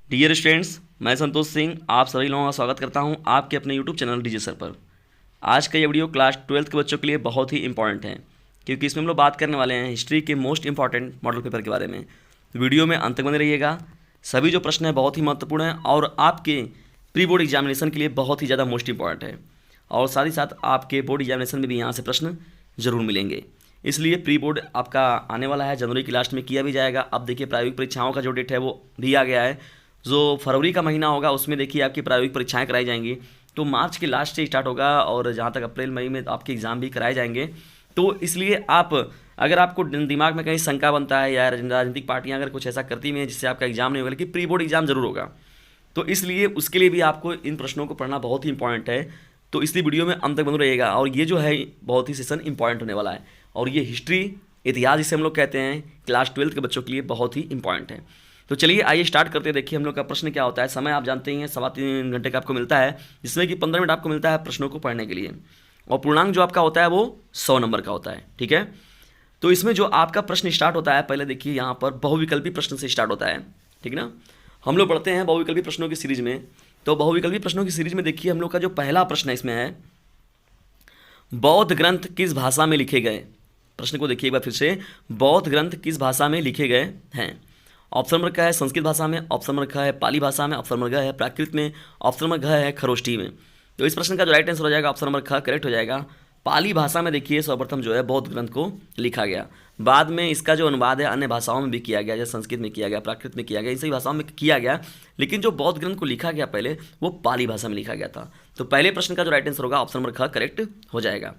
Dear students, मैं संतोष सिंह आप सभी लोगों का स्वागत करता हूं आपके अपने यूट्यूब चैनल डीजे सर पर। आज का ये वीडियो क्लास 12th के बच्चों के लिए बहुत ही इंपॉर्टेंट है, क्योंकि इसमें हम लोग बात करने वाले हैं हिस्ट्री के मोस्ट इंपॉर्टेंट मॉडल पेपर के बारे में। तो वीडियो में अंत तक बने रहिएगा। सभी जो प्रश्न हैं बहुत ही महत्वपूर्ण हैं और आपके प्री बोर्ड एग्जामिनेशन के लिए बहुत ही ज़्यादा मोस्ट इंपॉर्टेंट है, और साथ ही साथ आपके बोर्ड एग्जामिनेशन में भी यहाँ से प्रश्न जरूर मिलेंगे। इसलिए प्री बोर्ड आपका आने वाला है, जनवरी की लास्ट में किया भी जाएगा। अब देखिए प्रायोगिक परीक्षाओं का जो डेट है वो भी आ गया है। जो फरवरी का महीना होगा उसमें देखिए आपकी प्रायोगिक परीक्षाएं कराई जाएंगी, तो मार्च के लास्ट से स्टार्ट होगा और जहाँ तक अप्रैल मई में आपके एग्ज़ाम भी कराए जाएंगे। तो इसलिए आप, अगर आपको दिमाग में कहीं शंका बनता है या राजनीतिक पार्टियां अगर कुछ ऐसा करती भी हैं जिससे आपका एग्जाम नहीं होगा, लेकिन प्री बोर्ड एग्जाम जरूर होगा, तो इसलिए उसके लिए भी आपको इन प्रश्नों को पढ़ना बहुत ही इंपॉर्टेंट है। तो इसलिए वीडियो में अंत तक बंद रहेगा, और ये जो है बहुत ही सेशन इंपॉर्टेंट होने वाला है, और ये हिस्ट्री इतिहास जिसे हम लोग कहते हैं क्लास 12th के बच्चों के लिए बहुत ही इंपॉर्टेंट है। तो चलिए आइए स्टार्ट करते हैं। देखिए हम लोग का प्रश्न क्या होता है। समय आप जानते ही हैं 3.25 घंटे का आपको मिलता है, जिसमें कि 15 मिनट आपको मिलता है प्रश्नों को पढ़ने के लिए, और पूर्णांक जो आपका होता है वो 100 नंबर का होता है। ठीक है, तो इसमें जो आपका प्रश्न स्टार्ट होता है, पहले देखिए यहाँ पर बहुविकल्पी प्रश्न से स्टार्ट होता है। ठीक ना, हम लोग पढ़ते हैं बहुविकल्पी प्रश्नों की सीरीज में। तो बहुविकल्पी प्रश्नों की सीरीज में देखिए हम लोग का जो पहला प्रश्न है इसमें है, बौद्ध ग्रंथ किस भाषा में लिखे गए। प्रश्न को देखिए एक बार फिर से, बौद्ध ग्रंथ किस भाषा में लिखे गए हैं। ऑप्शन नंबर का है संस्कृत भाषा में, ऑप्शन नंबर का है पाली भाषा में, ऑप्शन नंबर का है प्राकृत में, ऑप्शन नंबर का है खरोष्ठी में। तो इस प्रश्न का जो राइट आंसर हो जाएगा ऑप्शन नंबर का करेक्ट हो जाएगा। पाली भाषा में देखिए सर्वप्रथम जो है बौद्ध ग्रंथ को लिखा गया। बाद में इसका जो अनुवाद है अन्य भाषाओं में भी किया गया, जैसे संस्कृत में किया गया, प्राकृत में किया गया, इन सभी भाषाओं में किया गया, लेकिन जो बौद्ध ग्रंथ को लिखा गया पहले वो पाली भाषा में लिखा गया था। तो पहले प्रश्न का जो राइट आंसर होगा ऑप्शन नंबर का करेक्ट हो जाएगा।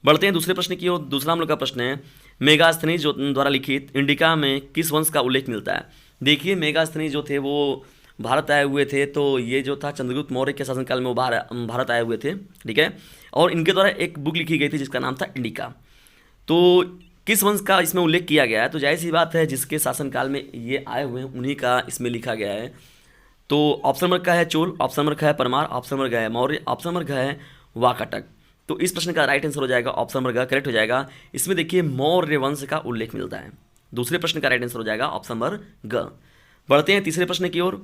बढ़ते हैं दूसरे प्रश्न की ओर। दूसरा हम लोग का प्रश्न है, मेगास्थनीज जो द्वारा लिखित इंडिका में किस वंश का उल्लेख मिलता है। देखिए मेगास्थनीज जो थे वो भारत आए हुए थे, तो ये जो था चंद्रगुप्त मौर्य के शासनकाल में वो भारत आए हुए थे। ठीक है, और इनके द्वारा एक बुक लिखी गई थी जिसका नाम था इंडिका। तो किस वंश का इसमें उल्लेख किया गया है, तो जाहिर सी बात है जिसके शासनकाल में ये आए हुए हैं उन्हीं का इसमें लिखा गया है। तो ऑप्शन नंबर का है चोल, ऑप्शन नंबर का है परमार, ऑप्शन नंबर का है मौर्य, ऑप्शन नंबर का है वाकाटक। तो इस प्रश्न का राइट आंसर हो जाएगा ऑप्शन नंबर का करेक्ट हो जाएगा। इसमें देखिए मौर्य वंश का उल्लेख मिलता है। दूसरे प्रश्न का राइट आंसर हो जाएगा ऑप्शन नंबर ग। बढ़ते हैं तीसरे प्रश्न की ओर।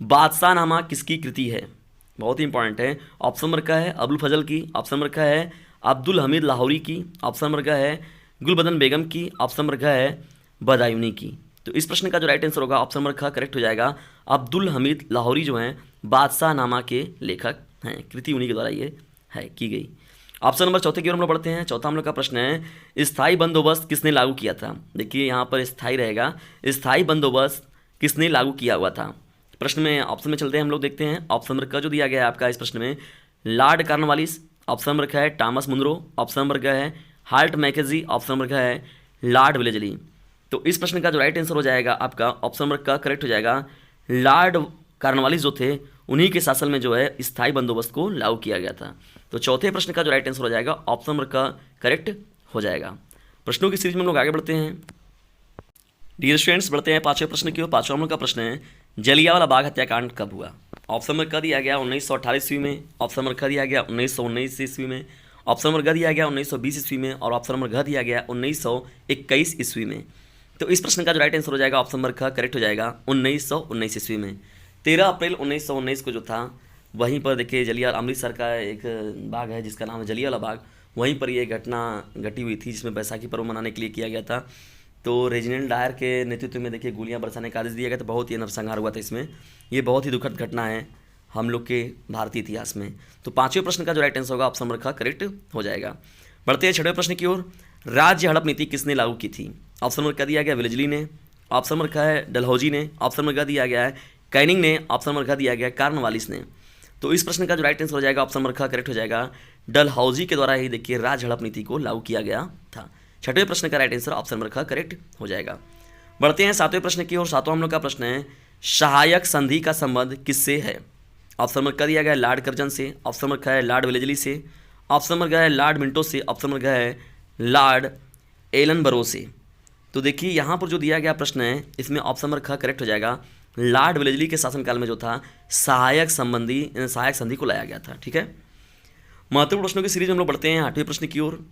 बादशाह नामा किसकी कृति है, बहुत ही इंपॉर्टेंट है। ऑप्शन नंबर का है अबुल फजल की, ऑप्शन नंबर का है अब्दुल हमीद लाहौरी की, ऑप्शन नंबर का है गुलबदन बेगम की, ऑप्शन नंबर का है बदायूनी की। तो इस प्रश्न का जो राइट आंसर होगा ऑप्शन नंबर का करेक्ट हो जाएगा। अब्दुल हमीद लाहौरी जो हैं बादशाह नामा के लेखक हैं, कृति उन्हीं के द्वारा ये है की गई। ऑप्शन नंबर चौथे की ओर हम लोग बढ़ते हैं। चौथा हम लोग का प्रश्न है, स्थायी बंदोबस्त किसने लागू किया था। देखिए यहाँ पर स्थायी रहेगा, स्थायी बंदोबस्त किसने लागू किया हुआ था। प्रश्न में ऑप्शन में चलते हैं, हम लोग देखते हैं। ऑप्शन नंबर का जो दिया गया है आपका इस प्रश्न में, लॉर्ड कॉर्नवालिस, ऑप्शन नंबर का है टॉमस मुनरो, ऑप्शन नंबर का है हार्ट मैकेजी, ऑप्शन नंबर का है लॉर्ड वेलेजली। तो इस प्रश्न का जो राइट आंसर हो जाएगा आपका ऑप्शन नंबर का करेक्ट हो जाएगा। लॉर्ड कॉर्नवालिस जो थे उन्हीं के शासन में जो है स्थायी बंदोबस्त को लागू किया गया था। तो चौथे प्रश्न का जो राइट आंसर हो जाएगा ऑप्शन नंबर का करेक्ट हो जाएगा। प्रश्नों की सीरीज में हम लोग आगे बढ़ते हैं। डियर स्टूडेंट्स, बढ़ते हैं पांचवें प्रश्न की ओर। पांचवा हम लोग का प्रश्न है, जलियांवाला बाग हत्याकांड कब हुआ। ऑप्शन नंबर का दिया गया 1918 ईस्वी में, ऑप्शन नंबर का दिया गया 1919 ईस्वी में, ऑप्शन नंबर का दिया गया 1920 ईस्वी में, और ऑप्शन नंबर का दिया गया 1921 ईस्वी में। तो इस प्रश्न का जो राइट आंसर हो जाएगा ऑप्शन नंबर का करेक्ट हो जाएगा 1919 ईस्वी में। 13 अप्रैल 1919 को जो था वहीं पर देखिए जलिया अमृतसर का एक बाग है जिसका नाम है जलियांवाला बाग, वहीं पर ये घटना घटी हुई थी जिसमें बैसाखी पर्व मनाने के लिए किया गया था। तो रेजिडेंट डायर के नेतृत्व में देखिए गोलियां बरसाने का आदेश दिया गया था, बहुत ही नरसंहार हुआ था इसमें। ये बहुत ही दुखद घटना है हम लोग के भारतीय इतिहास में। तो पांचवें प्रश्न का जो राइट आंसर होगा ऑप्शन नंबर का करेक्ट हो जाएगा। बढ़ते हैं छठवें प्रश्न की ओर। राज्य हड़प नीति किसने लागू की थी। ऑप्शन नंबर का दिया गया वेलेजली ने, ऑप्शन नंबर का है डलहौजी ने, ऑप्शन नंबर का दिया गया है कैनिंग ने, ऑप्शन नंबर का दिया गया कॉर्नवालिस ने। तो इस प्रश्न का जो राइट आंसर हो जाएगा ऑप्शन नंबर का करेक्ट हो जाएगा। डलहौजी के द्वारा ही देखिए राज्य हड़प नीति को लागू किया गया था। छठवें प्रश्न का राइट आंसर ऑप्शन नंबर का करेक्ट हो जाएगा। बढ़ते हैं सातवें प्रश्न की ओर। सातवां हम लोग का प्रश्न है, सहायक संधि का संबंध किससे है। ऑप्शन नंबर का दिया गया है लॉर्ड कर्जन से, ऑप्शन नंबर का है लॉर्ड वेलेजली से, ऑप्शन नंबर का है लॉर्ड मिंटो से, ऑप्शन नंबर का है लॉर्ड एलनबरो से। तो देखिए यहाँ पर जो दिया गया प्रश्न है इसमें ऑप्शन नंबर का करेक्ट हो जाएगा। लॉर्ड वेलेजली के शासनकाल में जो था सहायक संधि को लाया गया था। ठीक है, महत्वपूर्ण प्रश्नों की सीरीज में हम लोग बढ़ते हैं आठवें प्रश्न की ओर।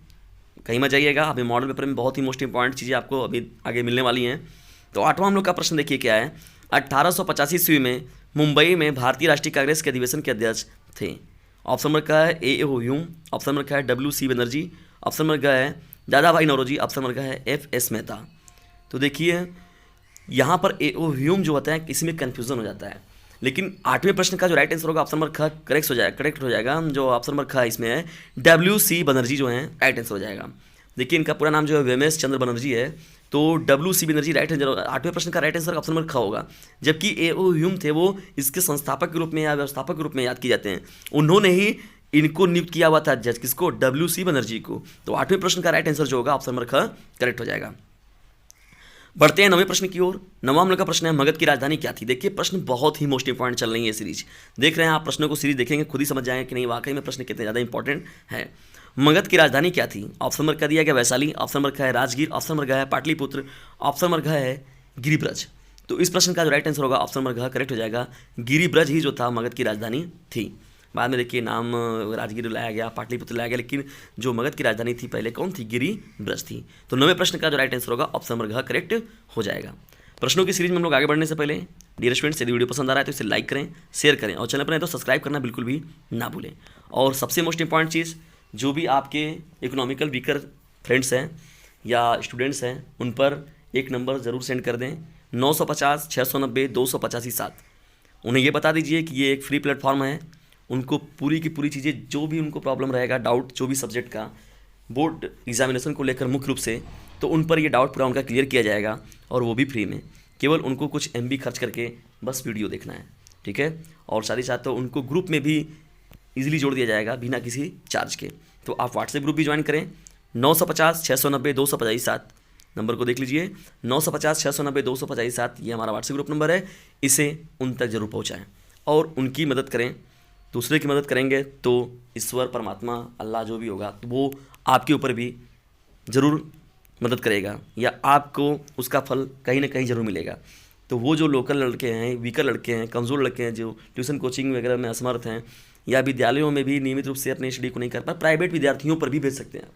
कहीं मत जाइएगा, अभी मॉडल पेपर में बहुत ही मोस्ट इंपॉर्टेंट चीज़ें आपको अभी आगे मिलने वाली हैं। तो आठवां हम लोग का प्रश्न देखिए क्या है, 1885 ईस्वी में मुंबई में भारतीय राष्ट्रीय कांग्रेस के अधिवेशन के अध्यक्ष थे? ऑप्शन नंबर का है ए ह्यूम, ऑप्शन नंबर का है WC बनर्जी, ऑप्शन नंबर का है दादा भाई नौरोजी, ऑप्शन नंबर का है FS मेहता। तो देखिए यहाँ पर ए ह्यूम जो होता है इसमें कन्फ्यूजन हो जाता है, लेकिन 8वें प्रश्न का जो राइट आंसर होगा ऑप्शन नंबर ख करेक्ट हो जाएगा। जो ऑप्शन नंबर ख इसमें है WC बनर्जी जो है राइट आंसर हो जाएगा। देखिए इनका पूरा नाम जो है वेमेश चंद्र बनर्जी है, तो WC बनर्जी राइट आंसर 8वें प्रश्न का राइट आंसर ऑप्शन नंबर ख होगा। जबकि ए ह्यूम थे वो इसके संस्थापक के रूप में या व्यवस्थापक के रूप में याद किए जाते हैं, उन्होंने ही इनको नियुक्त किया हुआ था जज किसको, WC बनर्जी को। तो 8वें प्रश्न का राइट आंसर जो होगा ऑप्शन नंबर ख करेक्ट हो जाएगा। बढ़ते हैं 9वें प्रश्न की ओर। 9वां हम लोग का प्रश्न है मगध की राजधानी क्या थी? देखिए प्रश्न बहुत ही मोस्ट इंपॉर्टेंट चल रही है सीरीज, देख रहे हैं आप प्रश्नों को सीरीज देखेंगे खुद ही समझ जाएंगे कि नहीं वाकई में प्रश्न कितने ज़्यादा इंपॉर्टेंट है। मगध की राजधानी क्या थी? ऑप्शन नंबर का दिया गया वैशाली, ऑप्शन नंबर का है राजगीर, ऑप्शन नंबर का है पाटलिपुत्र, ऑप्शन नंबर का है गिरिब्रज। तो इस प्रश्न का जो राइट आंसर होगा ऑप्शन नंबर का करेक्ट हो जाएगा। गिरिब्रज ही जो था मगध की राजधानी थी। बाद में देखिए नाम राजगीर लाया गया, पाटलिपुत्र लाया गया, लेकिन जो मगध की राजधानी थी पहले कौन थी? गिरिब्रज थी। तो 9वें प्रश्न का जो राइट आंसर होगा ऑप्शन नंबर घ करेक्ट हो जाएगा। प्रश्नों की सीरीज में हम लोग आगे बढ़ने से पहले डियर स्टूडेंट्स यदि वीडियो पसंद आ रहा है तो इसे लाइक करें, शेयर करें और चैनल पर नहीं तो सब्सक्राइब करना बिल्कुल भी ना भूलें। और सबसे मोस्ट इंपॉर्टेंट चीज़, जो भी आपके इकोनॉमिकल वीकर फ्रेंड्स हैं या स्टूडेंट्स हैं उन पर एक नंबर ज़रूर सेंड कर दें 950 690 285 7। उन्हें ये बता दीजिए कि ये एक फ्री प्लेटफॉर्म है, उनको पूरी की पूरी चीज़ें जो भी उनको प्रॉब्लम रहेगा, डाउट जो भी सब्जेक्ट का बोर्ड एग्जामिनेशन को लेकर मुख्य रूप से, तो उन पर ये डाउट पूरा उनका क्लियर किया जाएगा और वो भी फ्री में। केवल उनको कुछ MB खर्च करके बस वीडियो देखना है, ठीक है। और साथ ही साथ तो उनको ग्रुप में भी इजीली जोड़ दिया जाएगा बिना किसी चार्ज के। तो आप व्हाट्सएप ग्रुप भी ज्वाइन करें 950 690 285 7 नंबर को देख लीजिए 950 690 285 7, ये हमारा व्हाट्सएप ग्रुप नंबर है। इसे उन तक जरूर पहुँचाएँ और उनकी मदद करें। दूसरे की मदद करेंगे तो ईश्वर परमात्मा अल्लाह जो भी होगा तो वो आपके ऊपर भी ज़रूर मदद करेगा या आपको उसका फल कहीं ना कहीं ज़रूर मिलेगा। तो वो जो लोकल लड़के हैं, वीकर लड़के हैं, कमज़ोर लड़के हैं, जो ट्यूशन कोचिंग वगैरह में असमर्थ हैं या विद्यालयों में भी नियमित रूप से अपनी स्टडी को नहीं कर पाए, प्राइवेट विद्यार्थियों पर भी भेज सकते हैं।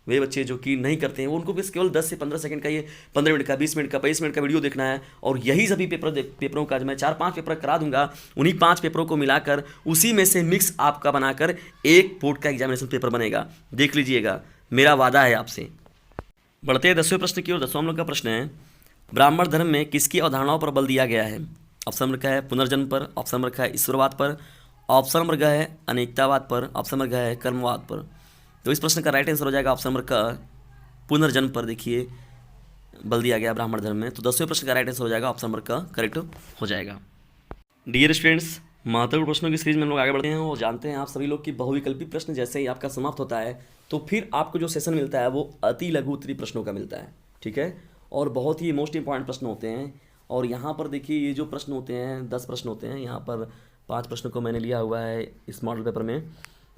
वे बच्चे जो कि नहीं करते हैं वो उनको बस केवल 10 से 15 सेकंड का, ये 15 मिनट का, 20 मिनट का, 22 मिनट का वीडियो देखना है और यही सभी पेपरों का मैं 4-5 पेपर करा दूंगा। उन्हीं 5 पेपरों को मिलाकर उसी में से मिक्स आपका बनाकर एक बोर्ड का एग्जामिनेशन पेपर बनेगा, देख लीजिएगा, मेरा वादा है आपसे। बढ़ते हैं 10वें प्रश्न की ओर। 10वां हम लोग का प्रश्न है ब्राह्मण धर्म में किसकी अवधारणाओं पर बल दिया गया है? ऑप्शन नंबर का है पुनर्जन्म पर, ऑप्शन नंबर का है ईश्वरवाद पर, ऑप्शन नंबर का है अनेकतावाद पर, ऑप्शन नंबर का है कर्मवाद पर। तो इस प्रश्न का राइट आंसर हो जाएगा ऑप्शन नंबर का पुनर्जन्म पर। देखिए बल दिया गया ब्राह्मण धर्म में, तो 10वें प्रश्न का राइट आंसर हो जाएगा ऑप्शन नंबर का करेक्ट हो जाएगा। डियर स्टूडेंट्स, महत्वपूर्ण प्रश्नों की सीरीज में हम लोग आगे बढ़ते हैं और जानते हैं आप सभी लोग कि बहुविकल्पी प्रश्न जैसे ही आपका समाप्त होता है तो फिर आपको जो सेशन मिलता है वो अति लघु उत्तरीय प्रश्नों का मिलता है, ठीक है। और बहुत ही मोस्ट इंपॉर्टेंट प्रश्न होते हैं। और यहाँ पर देखिए ये जो प्रश्न होते हैं 10 प्रश्न होते हैं, यहाँ पर 5 प्रश्नों को मैंने लिया हुआ है इस मॉडल पेपर में।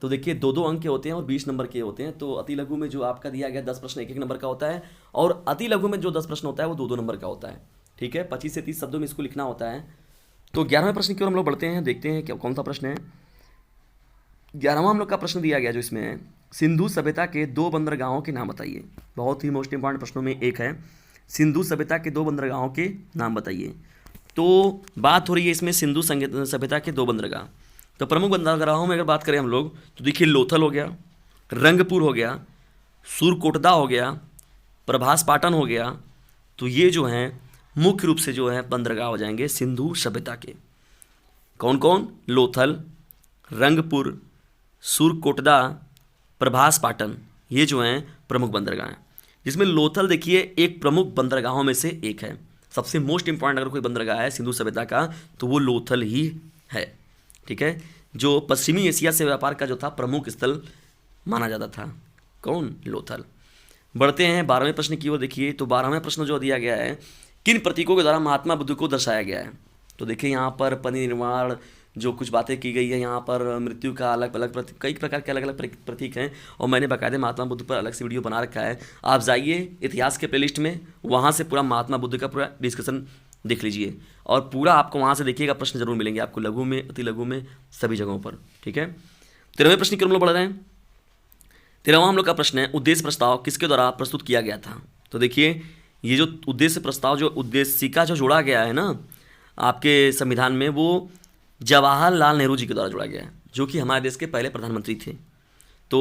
तो देखिए 2-2 अंक के होते हैं और 20 नंबर के होते हैं। तो अति लघु में जो आपका दिया गया 10 प्रश्न 1-1 नंबर का होता है और अति लघु में जो 10 प्रश्न होता है वो 2-2 नंबर का होता है, ठीक है। 25 से 30 शब्दों में इसको लिखना होता है। तो 11वें प्रश्न की ओर हम लोग बढ़ते हैं, देखते हैं क्या कौन सा प्रश्न है। 11वां हम लोग का प्रश्न दिया गया जो इसमें है सिंधु सभ्यता के 2 बंदरगाहों के नाम बताइए। बहुत ही मोस्ट इंपॉर्टेंट प्रश्नों में एक है, सिंधु सभ्यता के 2 बंदरगाहों के नाम बताइए। तो बात हो रही है इसमें सिंधु सभ्यता के 2 बंदरगाह। तो प्रमुख बंदरगाहों में अगर बात करें हम लोग तो देखिए लोथल हो गया, रंगपुर हो गया, सूरकोटदा हो गया, प्रभास पाटन हो गया। तो ये जो हैं मुख्य रूप से जो है बंदरगाह हो जाएंगे सिंधु सभ्यता के। कौन कौन? लोथल, रंगपुर, सूरकोटदा, प्रभास पाटन, ये जो हैं प्रमुख बंदरगाह हैं। जिसमें लोथल देखिए एक प्रमुख बंदरगाहों में से एक है। सबसे मोस्ट इंपॉर्टेंट अगर कोई बंदरगाह है सिंधु सभ्यता का तो वो लोथल ही है, ठीक है। जो पश्चिमी एशिया से व्यापार का जो था प्रमुख स्थल माना जाता था, कौन? लोथल। बढ़ते हैं 12वें प्रश्न की ओर। देखिए तो 12वां प्रश्न जो दिया गया है किन प्रतीकों के द्वारा महात्मा बुद्ध को दर्शाया गया है? तो देखिए यहाँ पर परिनिर्वाण जो कुछ बातें की गई है, यहाँ पर मृत्यु का अलग अलग कई प्रकार के अलग अलग प्रतीक हैं और मैंने बाकायदे महात्मा बुद्ध पर अलग से वीडियो बना रखा है। आप जाइए इतिहास के प्लेलिस्ट में, वहाँ से पूरा महात्मा बुद्ध का पूरा डिस्कशन देख लीजिए और पूरा आपको वहाँ से देखिएगा प्रश्न जरूर मिलेंगे आपको, लघु में, अति लघु में, सभी जगहों पर, ठीक है। 13वें प्रश्न की हम लोग बढ़ रहे हैं। 13वां हम लोग का प्रश्न है उद्देश्य प्रस्ताव किसके द्वारा प्रस्तुत किया गया था? तो देखिए ये जो उद्देश्य प्रस्ताव, जो उद्देशिका जो जोड़ा गया है ना, आपके संविधान में वो जवाहरलाल नेहरू जी के द्वारा जोड़ा गया है, जो कि हमारे देश के पहले प्रधानमंत्री थे। तो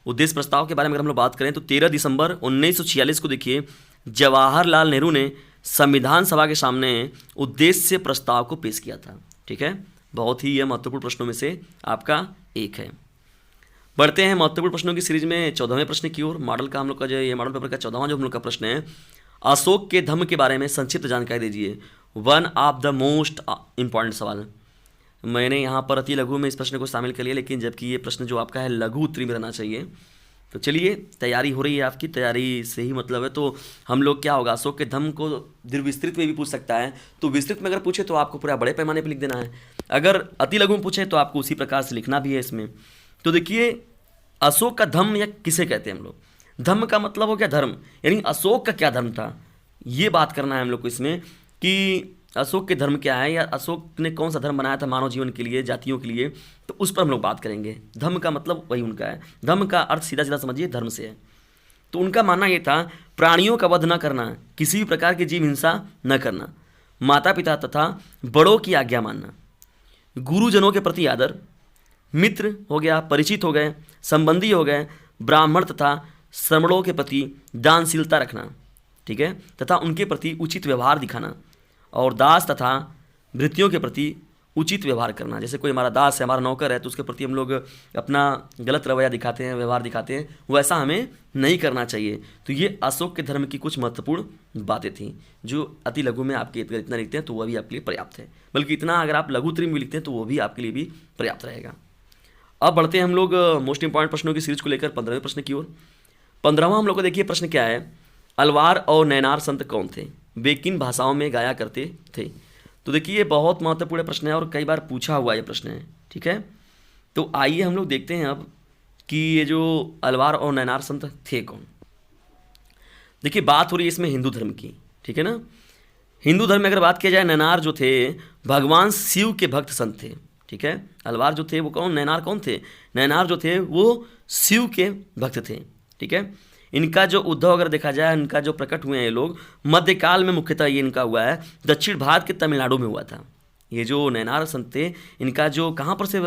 उद्देश्य प्रस्ताव के बारे में अगर हम लोग बात करें तो 13 दिसंबर 1946 को देखिए जवाहरलाल नेहरू ने संविधान सभा के सामने उद्देश्य प्रस्ताव को पेश किया था। ठीक है, बहुत ही यह महत्वपूर्ण प्रश्नों में से आपका एक है। बढ़ते हैं महत्वपूर्ण प्रश्नों की सीरीज में 14वें प्रश्न की ओर। मॉडल का हम लोग का जो ये मॉडल पेपर का 14वां जो हम लोग का प्रश्न है, अशोक के धम्म के बारे में संक्षिप्त जानकारी दीजिए। One of the most important सवाल। मैंने यहाँ पर अति लघु में इस प्रश्न को शामिल कर लिया, लेकिन जबकि ये प्रश्न जो आपका है लघु उत्तरी में रहना चाहिए। तो चलिए, तैयारी हो रही है आपकी, तैयारी से ही मतलब है। तो हम लोग क्या होगा, अशोक के धम्म को विस्तृत में भी पूछ सकता है, तो विस्तृत में अगर पूछे तो आपको पूरा बड़े पैमाने पर लिख देना है। अगर अति लघु में पूछे तो आपको उसी प्रकार से लिखना भी है इसमें। तो देखिए, अशोक का धम्म या किसे कहते हैं हम लोग। धम्म का मतलब हो गया धर्म, यानी अशोक का क्या धर्म था, ये बात करना है हम लोग को इसमें कि अशोक के धर्म क्या है, या अशोक ने कौन सा धर्म बनाया था मानव जीवन के लिए, जातियों के लिए, तो उस पर हम लोग बात करेंगे। धर्म का मतलब वही उनका है। धर्म का अर्थ सीधा सीधा समझिए धर्म से है। तो उनका मानना ये था प्राणियों का वध न करना, किसी भी प्रकार की जीव हिंसा न करना, माता पिता तथा बड़ों की आज्ञा मानना, गुरुजनों के प्रति आदर, मित्र हो गया, परिचित हो गए, संबंधी हो गए, ब्राह्मण तथा श्रमणों के प्रति दानशीलता रखना। ठीक है, तथा उनके प्रति उचित व्यवहार दिखाना, और दास तथा भृत्यों के प्रति उचित व्यवहार करना। जैसे कोई हमारा दास है, हमारा नौकर है, तो उसके प्रति हम लोग अपना गलत रवैया दिखाते हैं, व्यवहार दिखाते हैं, वैसा हमें नहीं करना चाहिए। तो ये अशोक के धर्म की कुछ महत्वपूर्ण बातें थीं, जो अति लघु में आपके इतना लिखते हैं तो वह भी आपके लिए पर्याप्त है। बल्कि इतना अगर आप लघु उत्तरी में लिखते हैं तो वो भी आपके लिए भी पर्याप्त रहेगा। अब बढ़ते हैं हम लोग मोस्ट इंपॉर्टेंट प्रश्नों की सीरीज को लेकर 15वें प्रश्न की ओर। 15वां हम लोग को देखिए प्रश्न क्या है, अलवार और नैनार संत कौन थे, वे किन भाषाओं में गाया करते थे। तो देखिए, ये बहुत महत्वपूर्ण प्रश्न है और कई बार पूछा हुआ ये प्रश्न है। ठीक है, तो आइए हम लोग देखते हैं अब कि ये जो अलवार और नैनार संत थे कौन। देखिए, बात हो रही है इसमें हिंदू धर्म की। ठीक है ना, हिंदू धर्म में अगर बात किया जाए, नैनार जो थे भगवान शिव के भक्त संत थे। ठीक है, अलवार जो थे वो कौन, नैनार कौन थे, नैनार जो थे वो शिव के भक्त थे। ठीक है, इनका जो उद्भव अगर देखा जाए, इनका जो प्रकट हुए हैं ये लोग मध्यकाल में, मुख्यतः ये इनका हुआ है दक्षिण भारत के तमिलनाडु में हुआ था। ये जो नैनार संत थे, इनका जो कहाँ पर से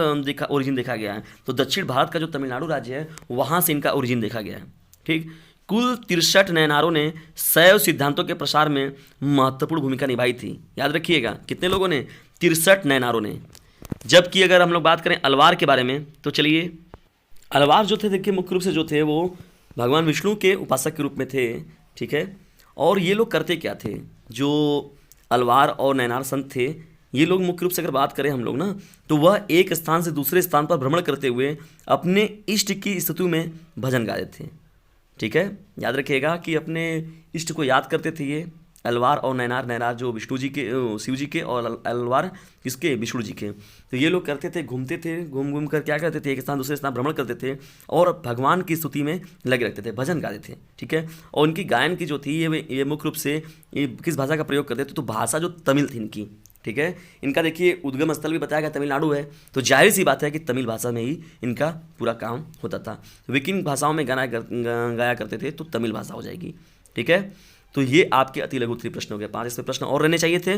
ओरिजिन देखा गया है, तो दक्षिण भारत का जो तमिलनाडु राज्य है वहाँ से इनका ओरिजिन देखा गया है। ठीक, कुल 63 नैनारों ने शैव सिद्धांतों के प्रसार में महत्वपूर्ण भूमिका निभाई थी। याद रखिएगा, कितने लोगों ने, 63 नैनारों ने। जबकि अगर हम लोग बात करें अलवार के बारे में, तो चलिए, अलवार जो थे देखिए मुख्य रूप से जो थे वो भगवान विष्णु के उपासक के रूप में थे। ठीक है, और ये लोग करते क्या थे, जो अलवार और नैनार संत थे, ये लोग मुख्य रूप से अगर बात करें हम लोग ना, तो वह एक स्थान से दूसरे स्थान पर भ्रमण करते हुए अपने इष्ट की स्तुति में भजन गाते थे। ठीक है, याद रखिएगा कि अपने इष्ट को याद करते थे ये अलवार और नैनार। नैनार जो विष्णु जी के, शिव जी के, और अलवार किसके, विष्णु जी के। तो ये लोग करते थे, घूमते थे, घूम घूम कर क्या करते थे, एक स्थान दूसरे स्थान भ्रमण करते थे और भगवान की स्तुति में लगे रहते थे, भजन गाते थे। ठीक है, और उनकी गायन की जो थी ये मुख्य रूप से ये किस भाषा का प्रयोग करते थे, तो भाषा जो तमिल थी इनकी। ठीक है, इनका देखिए उद्गम स्थल भी बताया गया तमिलनाडु है, तो जाहिर सी बात है कि तमिल भाषा में ही इनका पूरा काम होता था। वे किन भाषाओं में गाया करते थे, तो तमिल भाषा हो जाएगी। ठीक है, तो ये आपके अति लघु उत्तरी प्रश्न हो गए। 5 इसमें प्रश्न और रहने चाहिए थे,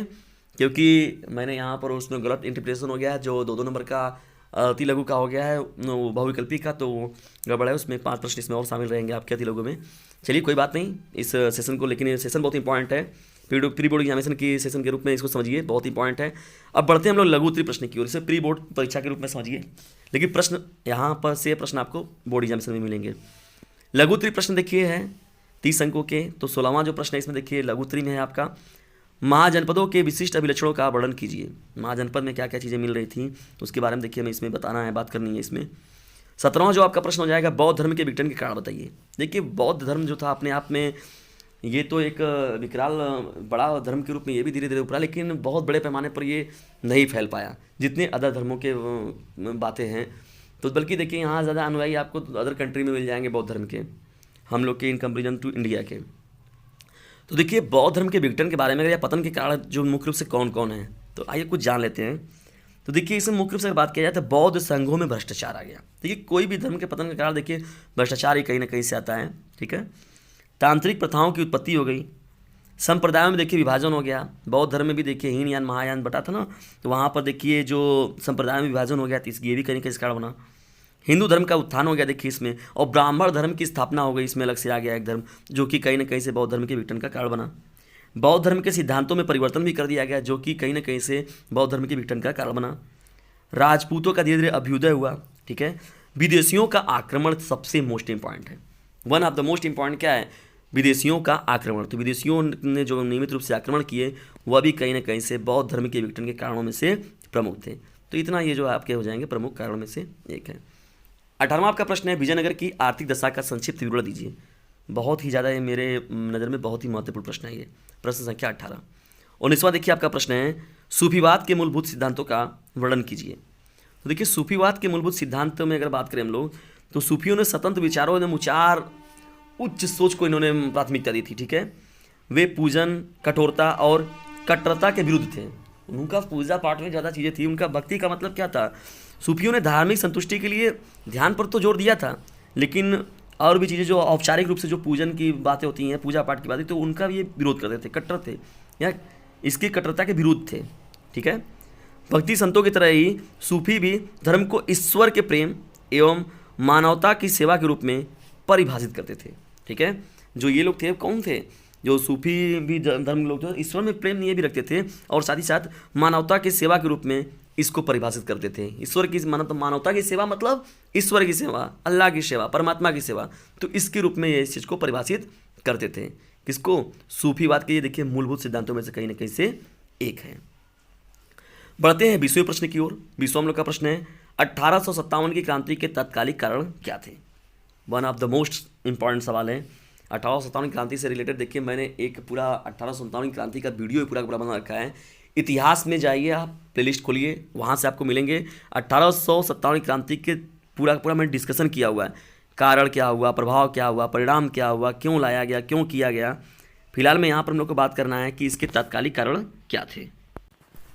क्योंकि मैंने यहाँ पर उसमें गलत इंटरप्रिटेशन हो गया है, जो 2-2 नंबर का अति लघु का हो गया है बहुविकल्पी का, तो गड़बड़ है उसमें। 5 प्रश्न इसमें और शामिल रहेंगे आपके अति लघु में। चलिए, कोई बात नहीं इस सेशन को, लेकिन ये सेशन बहुत इंपॉर्टेंट है, प्री बोर्ड एग्जामिनेशन की सेशन के रूप में इसको समझिए, बहुत इंपॉर्टेंट है। अब बढ़ते हैं हम लोग लघु उत्तरी प्रश्न की ओर, इसे प्री बोर्ड परीक्षा के रूप में समझिए, लेकिन प्रश्न यहाँ पर से प्रश्न आपको बोर्ड एग्जामिनेशन में मिलेंगे। लघु उत्तरी प्रश्न देखिए है 30 अंकों के। तो 16वां जो प्रश्न है इसमें देखिए लघु उत्तरी में है आपका, महाजनपदों के विशिष्ट अभिलक्षणों का वर्णन कीजिए। महाजनपद में क्या क्या चीज़ें मिल रही थी उसके बारे में देखिए हमें इसमें बताना है, बात करनी है इसमें। 17वां जो आपका प्रश्न हो जाएगा, बौद्ध धर्म के विघटन के कारण बताइए। देखिए, बौद्ध धर्म जो था अपने आप में ये तो एक विकराल बड़ा धर्म के रूप में ये भी धीरे धीरे उभरा, लेकिन बहुत बड़े पैमाने पर ये नहीं फैल पाया जितने अदर धर्मों के बातें हैं। तो बल्कि देखिए, यहाँ ज़्यादा अनुयायी आपको अदर कंट्री में मिल जाएंगे बौद्ध धर्म के, हम लोग के इन कंपेरिजन टू इंडिया के। तो देखिए, बौद्ध धर्म के विघटन के बारे में या पतन के कारण जो मुख्य रूप से कौन कौन है, तो आइए कुछ जान लेते हैं। तो देखिए, इसमें मुख्य रूप से बात किया जाए तो बौद्ध संघों में भ्रष्टाचार आ गया। देखिए, कोई भी धर्म के पतन का कारण देखिए भ्रष्टाचार ही कहीं ना कहीं से आता है। ठीक है, तांत्रिक प्रथाओं की उत्पत्ति हो गई, संप्रदायों में देखिए विभाजन हो गया, बौद्ध धर्म में भी देखिए हीन यान महायान बटा था ना, तो वहाँ पर देखिए जो संप्रदाय में विभाजन हो गया तो ये भी कहीं ना कहीं कारण बना। हिंदू धर्म का उत्थान हो गया देखिए इसमें, और ब्राह्मण धर्म की स्थापना हो गई, इसमें अलग से आ गया एक धर्म जो कि कहीं ना कहीं से बौद्ध धर्म के विघटन का कारण बना। बौद्ध धर्म के सिद्धांतों में परिवर्तन भी कर दिया गया जो कि कहीं ना कहीं से बौद्ध धर्म के विघटन का कारण बना। राजपूतों का धीरे धीरे अभ्युदय हुआ, ठीक है। विदेशियों का आक्रमण सबसे मोस्ट इंपॉर्टेंट है, one of the most important क्या है, विदेशियों का आक्रमण। तो विदेशियों ने जो नियमित रूप से आक्रमण किए वह भी कहीं ना कहीं से बौद्ध धर्म के विघटन के कारणों में से प्रमुख थे। तो इतना ये जो आपके हो जाएंगे प्रमुख कारणों में से एक है। 18वां आपका प्रश्न है, विजयनगर की आर्थिक दशा का संक्षिप्त विवरण दीजिए। बहुत ही ज़्यादा ये मेरे नज़र में बहुत ही महत्वपूर्ण प्रश्न है ये, प्रश्न संख्या 18। 19वां देखिए आपका प्रश्न है, सूफीवाद के मूलभूत सिद्धांतों का वर्णन कीजिए। तो देखिए सूफीवाद के मूलभूत सिद्धांतों में अगर बात करें हम लोग तो सूफियों ने स्वतंत्र विचारों एवं उचार उच्च सोच को इन्होंने प्राथमिकता दी थी, ठीक है। वे पूजन, कठोरता और कट्टरता के विरुद्ध थे। उनका पूजा पाठ में ज़्यादा चीज़ें थी। उनका भक्ति का मतलब क्या था, सूफियों ने धार्मिक संतुष्टि के लिए ध्यान पर तो जोर दिया था, लेकिन और भी चीज़ें जो औपचारिक रूप से जो पूजन की बातें होती हैं, पूजा पाठ की बातें, तो उनका भी ये विरोध करते थे, कट्टर थे या इसकी कट्टरता के विरुद्ध थे, ठीक है। भक्ति संतों की तरह ही सूफी भी धर्म को ईश्वर के प्रेम एवं मानवता की सेवा के रूप में परिभाषित करते थे, ठीक है। जो ये लोग थे कौन थे, जो सूफी भी धर्म लोग थे, ईश्वर में प्रेम ये भी रखते थे और साथ ही साथ मानवता की सेवा के रूप में इसको परिभाषित करते थे। ईश्वर की मानवता की सेवा मतलब ईश्वर की सेवा, अल्लाह की सेवा, परमात्मा की सेवा, तो इसके रूप में ये इस चीज़ को परिभाषित करते थे। किसको, सूफीवाद के ये देखिए मूलभूत सिद्धांतों में से कहीं ना कहीं से एक है। बढ़ते हैं 20वें प्रश्न की ओर। 20वां हम लोग का प्रश्न है, 1857 की क्रांति के तत्कालिक कारण क्या थे। One of the most important सवाल है। 1857 की क्रांति से रिलेटेड देखिए मैंने एक पूरा 1857 की क्रांति का वीडियो पूरा बना रखा है। इतिहास में जाइए, आप प्लेलिस्ट खोलिए, वहाँ से आपको मिलेंगे 1857 की क्रांति के पूरा मैंने डिस्कशन किया हुआ है। कारण क्या हुआ, प्रभाव क्या हुआ, परिणाम क्या हुआ, क्यों लाया गया, क्यों किया गया। फिलहाल में यहाँ पर हम लोग को बात करना है कि इसके तात्कालिक कारण क्या थे।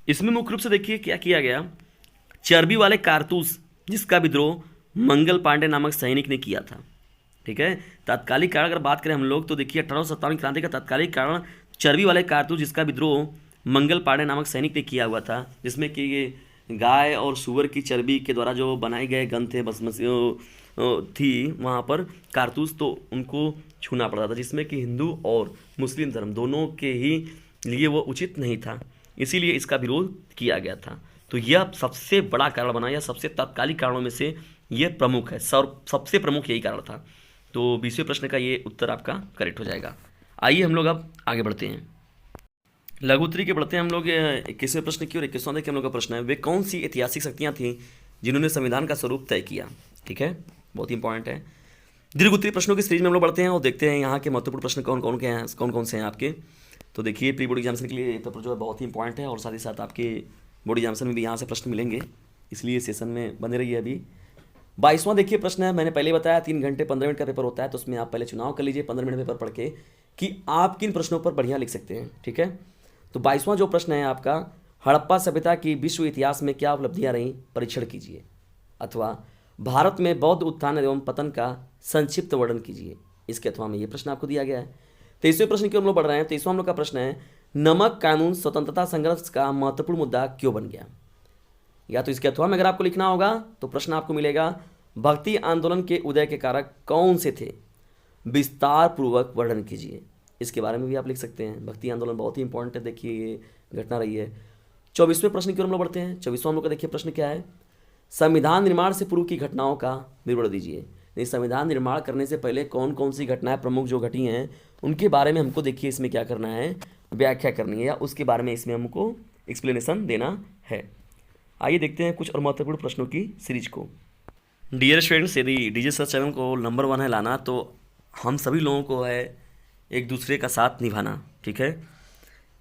इसमें मुख्य रूप से देखिए क्या किया गया, चर्बी वाले कारतूस जिसका विद्रोह मंगल पांडे नामक सैनिक ने किया था, ठीक है। तात्कालिक कारण अगर बात करें हम लोग तो देखिए 1857 की क्रांति का तात्कालिक कारण चर्बी वाले कारतूस जिसका विद्रोह मंगल पांडे नामक सैनिक ने किया हुआ था, जिसमें कि ये गाय और सूअर की चर्बी के द्वारा जो बनाए गए गन थे, बस थी वहाँ पर कारतूस, तो उनको छूना पड़ता था, जिसमें कि हिंदू और मुस्लिम धर्म दोनों के ही लिए वो उचित नहीं था, इसीलिए इसका विरोध किया गया था। तो यह सबसे बड़ा कारण बना, या सबसे तात्कालिक कारणों में से ये प्रमुख है, सबसे प्रमुख यही कारण था। तो 20वें प्रश्न का ये उत्तर आपका करेक्ट हो जाएगा। आइए हम लोग अब आगे बढ़ते हैं, लघु उत्तरी के बढ़ते हैं हम लोग 21वें प्रश्न की ओर। 21वां देखिए हम लोग का प्रश्न है, वे कौन सी ऐतिहासिक शक्तियाँ थीं जिन्होंने संविधान का स्वरूप तय किया, ठीक है, बहुत इंपॉर्टेंट है। दीर्घ उत्तरी प्रश्नों की सीरीज में हम लोग बढ़ते हैं और देखते हैं यहाँ के महत्वपूर्ण प्रश्न कौन कौन से हैं आपके। तो देखिए प्री बोर्ड एग्जामिनेशन के लिए ये पेपर जो है बहुत ही इंपॉर्टेंट है और साथ ही साथ आपके बोर्ड एग्जामिनेशन में भी यहाँ से प्रश्न मिलेंगे, इसलिए सेशन में बने रहिए। अभी 22वां देखिए प्रश्न है, मैंने पहले बताया 3 घंटे 15 मिनट का पेपर होता है, तो उसमें आप पहले चुनाव कर लीजिए 15 मिनट पेपर पढ़ के कि आप किन प्रश्नों पर बढ़िया लिख सकते हैं, ठीक है। तो 22वां जो प्रश्न है आपका, हड़प्पा सभ्यता की विश्व इतिहास में क्या उपलब्धियां रहीं, परीक्षण कीजिए। अथवा भारत में बौद्ध उत्थान एवं पतन का संक्षिप्त वर्णन कीजिए। इसके अथवा में ये प्रश्न आपको दिया गया है। 23वें प्रश्न की हम लोग बढ़ रहे हैं। 23वां हम लोग का प्रश्न है, नमक कानून स्वतंत्रता संघर्ष का महत्वपूर्ण मुद्दा क्यों बन गया। या तो इसके अथवा में अगर आपको लिखना होगा तो प्रश्न आपको मिलेगा, भक्ति आंदोलन के उदय के कारक कौन से थे, विस्तार पूर्वक वर्णन कीजिए। इसके बारे में भी आप लिख सकते हैं। भक्ति आंदोलन बहुत ही इंपॉर्टेंट है, देखिए ये घटना रही है। 24वें प्रश्न की ओर हम लोग बढ़ते हैं। 24वां हम लोग का देखिए प्रश्न क्या है, संविधान निर्माण से पूर्व की घटनाओं का विवरण दीजिए। संविधान निर्माण करने से पहले कौन कौन सी घटनाएं प्रमुख जो घटी हैं उनके बारे में हमको देखिए इसमें क्या करना है, व्याख्या करनी है, या उसके बारे में इसमें हमको एक्सप्लेनेशन देना है। आइए देखते हैं कुछ और महत्वपूर्ण प्रश्नों की सीरीज को। डियर स्टूडेंट्स, यदि डीजे सर्च चैनल को नंबर 1 है लाना, तो हम सभी लोगों को है एक दूसरे का साथ निभाना, ठीक है।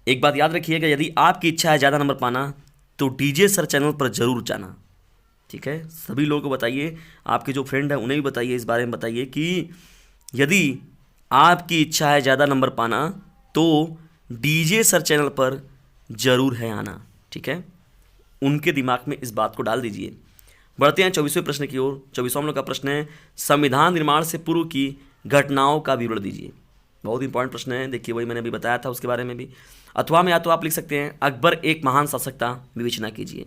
एक बात याद रखिएगा, यदि आपकी इच्छा है ज़्यादा नंबर पाना तो डीजे सर्च चैनल पर ज़रूर जाना, ठीक है। सभी लोगों को बताइए, आपके जो फ्रेंड हैं उन्हें भी बताइए, इस बारे में बताइए कि यदि आपकी इच्छा है ज़्यादा नंबर पाना तो डीजे सर्च चैनल पर ज़रूर है आना, ठीक है। उनके दिमाग में इस बात को डाल दीजिए। बढ़ते हैं 24वें प्रश्न की ओर। 24वां हम लोग का प्रश्न है, संविधान निर्माण से पूर्व की घटनाओं का विवरण दीजिए। बहुत इंपॉर्टेंट प्रश्न है। देखिए वही मैंने अभी बताया था उसके बारे में भी। अथवा में या तो आप लिख सकते हैं अकबर एक महान शासक था, विवेचना कीजिए।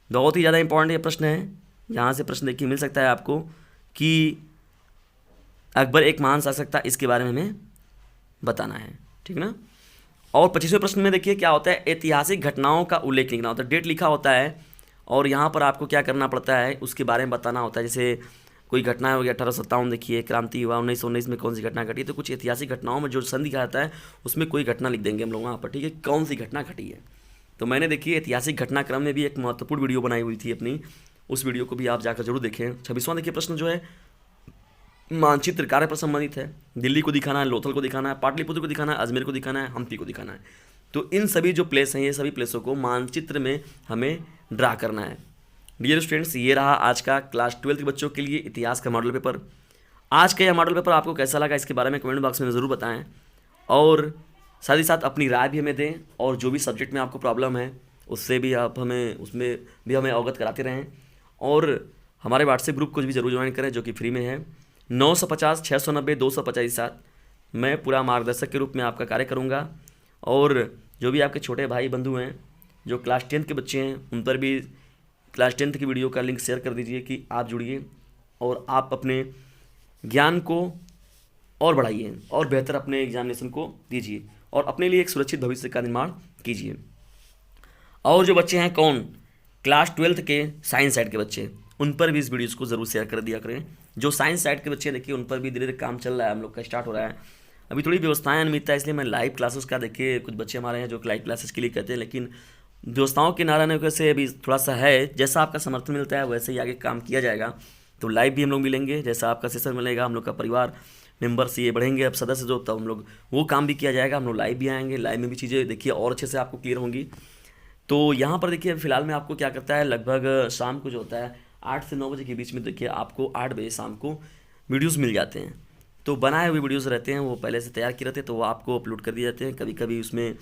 बहुत ही ज़्यादा इंपॉर्टेंट ये प्रश्न है, यहाँ से प्रश्न देखिए मिल सकता है आपको कि अकबर एक महान शासक था, इसके बारे में हमें बताना है, ठीक ना। और 25वें प्रश्न में देखिए क्या होता है, ऐतिहासिक घटनाओं का उल्लेख लिखना होता है। डेट लिखा होता है और यहाँ पर आपको क्या करना पड़ता है, उसके बारे में बताना होता है। जैसे कोई घटना हो गया 1857, देखिए क्रांति हुआ, 1919 में कौन सी घटना घटी, तो कुछ ऐतिहासिक घटनाओं में जो संधि कहा जाता है उसमें कोई घटना लिख देंगे हम लोग वहाँ पर, ठीक है, कौन सी घटना घटी है। तो मैंने देखिए ऐतिहासिक घटनाक्रम में भी एक महत्वपूर्ण वीडियो बनाई हुई थी अपनी, उस वीडियो को भी आप जाकर जरूर देखें। 26वां देखिए प्रश्न जो है मानचित्र कार्य पर संबंधित है। दिल्ली को दिखाना है, लोथल को दिखाना है, पाटलिपुत्र को दिखाना है, अजमेर को दिखाना है, हम्पी को दिखाना है। तो इन सभी जो प्लेस हैं, ये सभी प्लेसों को मानचित्र में हमें ड्रा करना है। डियर स्टूडेंट्स, ये रहा आज का क्लास 12 के बच्चों के लिए इतिहास का मॉडल पेपर। आज का यह मॉडल पेपर आपको कैसा लगा इसके बारे में कमेंट बॉक्स में ज़रूर बताएं, और साथ ही साथ अपनी राय भी हमें दें, और जो भी सब्जेक्ट में आपको प्रॉब्लम है उससे भी आप हमें उसमें भी हमें अवगत कराते रहें। और हमारे व्हाट्सएप ग्रुप को भी ज़रूर ज्वाइन करें जो कि फ्री में है, 950 690 285। मैं पूरा मार्गदर्शक के रूप में आपका कार्य करूँगा। और जो भी आपके छोटे भाई बंधु हैं जो क्लास 10 के बच्चे हैं, उन पर भी क्लास 10 की वीडियो का लिंक शेयर कर दीजिए कि आप जुड़िए और आप अपने ज्ञान को और बढ़ाइए और बेहतर अपने एग्जामिनेशन को दीजिए और अपने लिए एक सुरक्षित भविष्य का निर्माण कीजिए। और जो बच्चे हैं कौन, क्लास 12 के साइंस साइड के बच्चे, उन पर भी इस वीडियोस को ज़रूर शेयर कर दिया करें। जो साइंस साइड के बच्चे देखिए उन पर भी धीरे धीरे काम चल रहा है, हम लोग का स्टार्ट हो रहा है। अभी थोड़ी व्यवस्थाएं अनियमित है, इसलिए मैं लाइव क्लासेस का देखिए कुछ बच्चे हमारे हैं जो लाइव क्लासेस के लिए कहते हैं, लेकिन व्यवस्थाओं के ना रहने से अभी थोड़ा सा है। जैसा आपका समर्थन मिलता है वैसे ही आगे काम किया जाएगा। तो लाइव भी हम लोग मिलेंगे, जैसा आपका सेशन मिलेगा, हम लोग का परिवार मेंबर्स ये बढ़ेंगे, अब सदस्य जो, तब हम लोग वो काम भी किया जाएगा। हम लोग लाइव भी आएंगे, लाइव में भी चीज़ें देखिए और अच्छे से आपको क्लियर होंगी। तो यहाँ पर देखिए फिलहाल में आपको क्या करता है, लगभग शाम को जो होता है 8 से 9 बजे के बीच में देखिए आपको 8 बजे शाम को वीडियोस मिल जाते हैं। तो बनाए हुए वीडियोस रहते हैं, वो पहले से तैयार किए रहते हैं, तो वो आपको अपलोड कर दिए जाते हैं। कभी कभी उसमें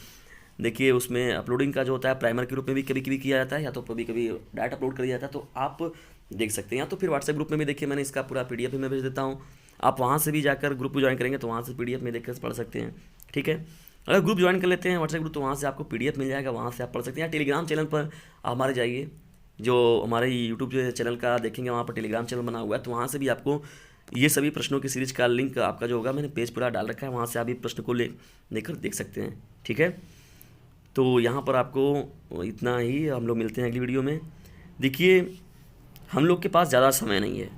देखिए उसमें अपलोडिंग का जो होता है प्राइमर के रूप में भी कभी कभी किया जाता है, या तो कभी कभी डायरेक्ट अपलोड कर दिया जाता है, तो आप देख सकते हैं। या तो फिर व्हाट्सएप ग्रुप में भी देखिए मैंने इसका पूरा PDF भी मैं भेज देता हूँ, आप वहाँ से भी जाकर ग्रुप को ज्वाइन करेंगे तो वहाँ से PDF में देख कर पढ़ सकते हैं, ठीक है। अगर ग्रुप ज्वाइन कर लेते हैं व्हाट्सएप ग्रुप, तो वहाँ से आपको PDF मिल जाएगा, वहाँ से आप पढ़ सकते हैं। या टेलीग्राम चैनल पर आप हमारे जाइए, जो हमारे यूट्यूब चैनल का देखेंगे वहाँ पर टेलीग्राम चैनल बना हुआ है, तो वहाँ से भी आपको ये सभी प्रश्नों की सीरीज का लिंक आपका जो होगा मैंने पेज पूरा डाल रखा है, वहाँ से आप भी प्रश्न को लेकर देख सकते हैं, ठीक है। तो यहाँ पर आपको इतना ही, हम लोग मिलते हैं अगली वीडियो में। देखिए हम लोग के पास ज़्यादा समय नहीं है।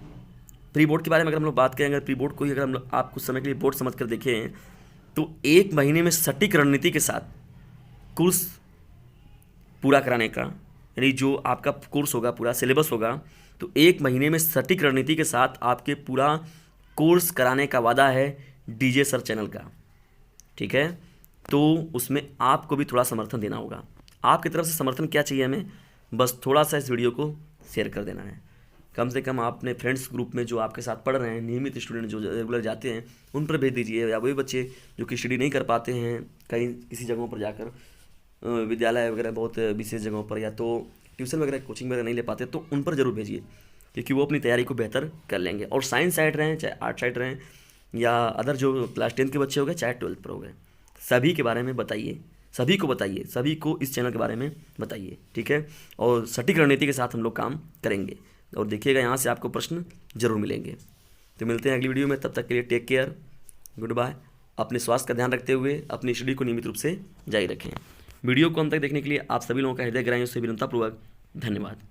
प्री बोर्ड के बारे में अगर हम लोग बात करें, अगर प्री बोर्ड को ही अगर हम लोग आप कुछ समय के लिए बोर्ड समझ कर देखें, तो 1 महीने में सटीक रणनीति के साथ कोर्स पूरा कराने का, यानी जो आपका कोर्स होगा, पूरा सिलेबस होगा, तो 1 महीने में सटीक रणनीति के साथ आपके पूरा कोर्स कराने का वादा है DJ सर चैनल का, ठीक है। तो उसमें आपको भी थोड़ा समर्थन देना होगा। आपकी तरफ से समर्थन क्या चाहिए हमें, बस थोड़ा सा इस वीडियो को शेयर कर देना है। कम से कम आपने फ्रेंड्स ग्रुप में जो आपके साथ पढ़ रहे हैं, नियमित स्टूडेंट जो रेगुलर जाते हैं, उन पर भेज दीजिए। या वही बच्चे जो कि स्टडी नहीं कर पाते हैं कहीं किसी जगहों पर जाकर, विद्यालय वगैरह बहुत विशेष जगहों पर, या तो ट्यूशन वगैरह कोचिंग वगैरह नहीं ले पाते, तो उन पर ज़रूर भेजिए, क्योंकि वो अपनी तैयारी को बेहतर कर लेंगे। और साइंस साइड रहें, चाहे आर्ट साइड रहें, या अदर जो क्लास 10 के बच्चे हो गए, चाहे 12th पर हो गए, सभी के बारे में बताइए, सभी को बताइए, सभी को इस चैनल के बारे में बताइए, ठीक है। और सटीक रणनीति के साथ हम लोग काम करेंगे, और देखिएगा यहाँ से आपको प्रश्न जरूर मिलेंगे। तो मिलते हैं अगली वीडियो में, तब तक के लिए टेक केयर, गुड बाय। अपने स्वास्थ्य का ध्यान रखते हुए अपनी स्टडी को नियमित रूप से जारी रखें। वीडियो को अंत तक देखने के लिए आप सभी लोगों का हृदय गहराइयों से विनम्रतापूर्वक धन्यवाद।